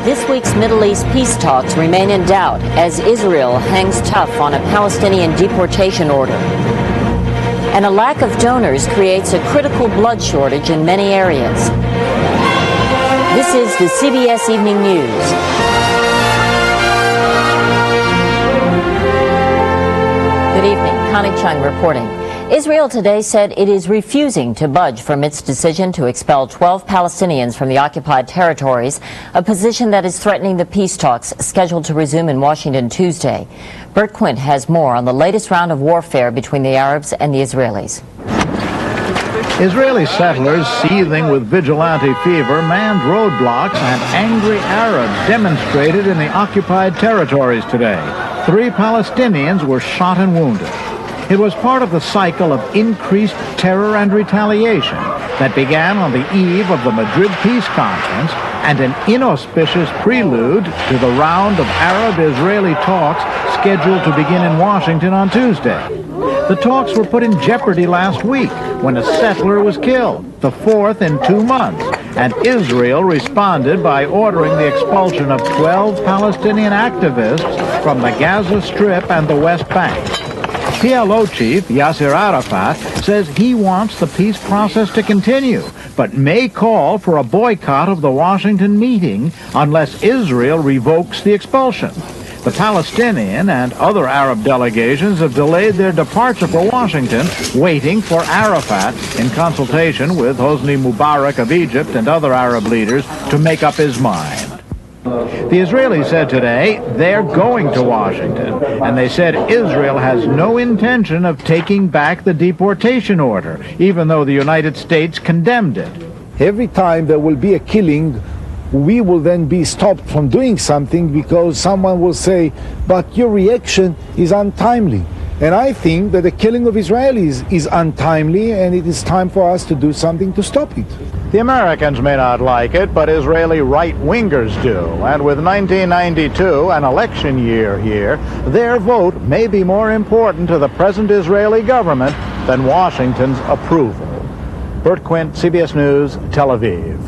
This week's Middle East peace talks remain in doubt as Israel hangs tough on a Palestinian deportation order. And a lack of donors creates a critical blood shortage in many areas. This is the CBS Evening News. Good evening. Connie Chung reporting. Israel today said it is refusing to budge from its decision to expel 12 Palestinians from the occupied territories, a position that is threatening the peace talks scheduled to resume in Washington Tuesday. Bert Quint has more on the latest round of warfare between the Arabs and the Israelis. Israeli settlers seething with vigilante fever manned roadblocks and angry Arabs demonstrated in the occupied territories today. 3 Palestinians were shot and wounded. It was part of the cycle of increased terror and retaliation that began on the eve of the Madrid Peace Conference and an inauspicious prelude to the round of Arab-Israeli talks scheduled to begin in Washington on Tuesday. The talks were put in jeopardy last week when a settler was killed, the 4th in 2 months, and Israel responded by ordering the expulsion of 12 Palestinian activists from the Gaza Strip and the West Bank. PLO chief Yasser Arafat says he wants the peace process to continue, but may call for a boycott of the Washington meeting unless Israel revokes the expulsion. The Palestinian and other Arab delegations have delayed their departure for Washington, waiting for Arafat, in consultation with Hosni Mubarak of Egypt and other Arab leaders, to make up his mind. The Israelis said today they're going to Washington, and they said Israel has no intention of taking back the deportation order, even though the United States condemned it. Every time there will be a killing, we will then be stopped from doing something because someone will say, but your reaction is untimely. And I think that the killing of Israelis is untimely, and it is time for us to do something to stop it. The Americans may not like it, but Israeli right-wingers do. And with 1992, an election year here, their vote may be more important to the present Israeli government than Washington's approval. Bert Quint, CBS News, Tel Aviv.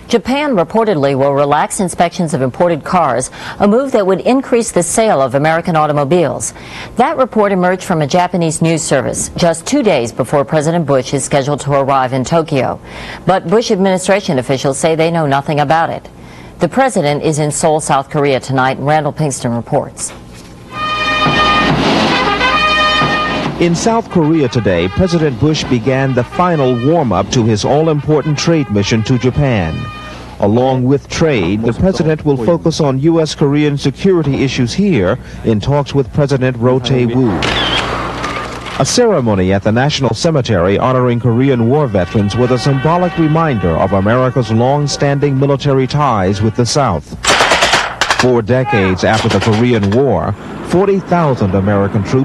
Japan reportedly will relax inspections of imported cars, a move that would increase the sale of American automobiles. That report emerged from a Japanese news service just 2 days before President Bush is scheduled to arrive in Tokyo. But Bush administration officials say they know nothing about it. The president is in Seoul, South Korea tonight. Randall Pinkston reports. In South Korea today, President Bush began the final warm-up to his all-important trade mission to Japan. Along with trade, the president will focus on U.S.-Korean security issues here in talks with President Roh Tae-woo. A ceremony at the National Cemetery honoring Korean War veterans was a symbolic reminder of America's long-standing military ties with the South. 4 decades after the Korean War, 40,000 American troops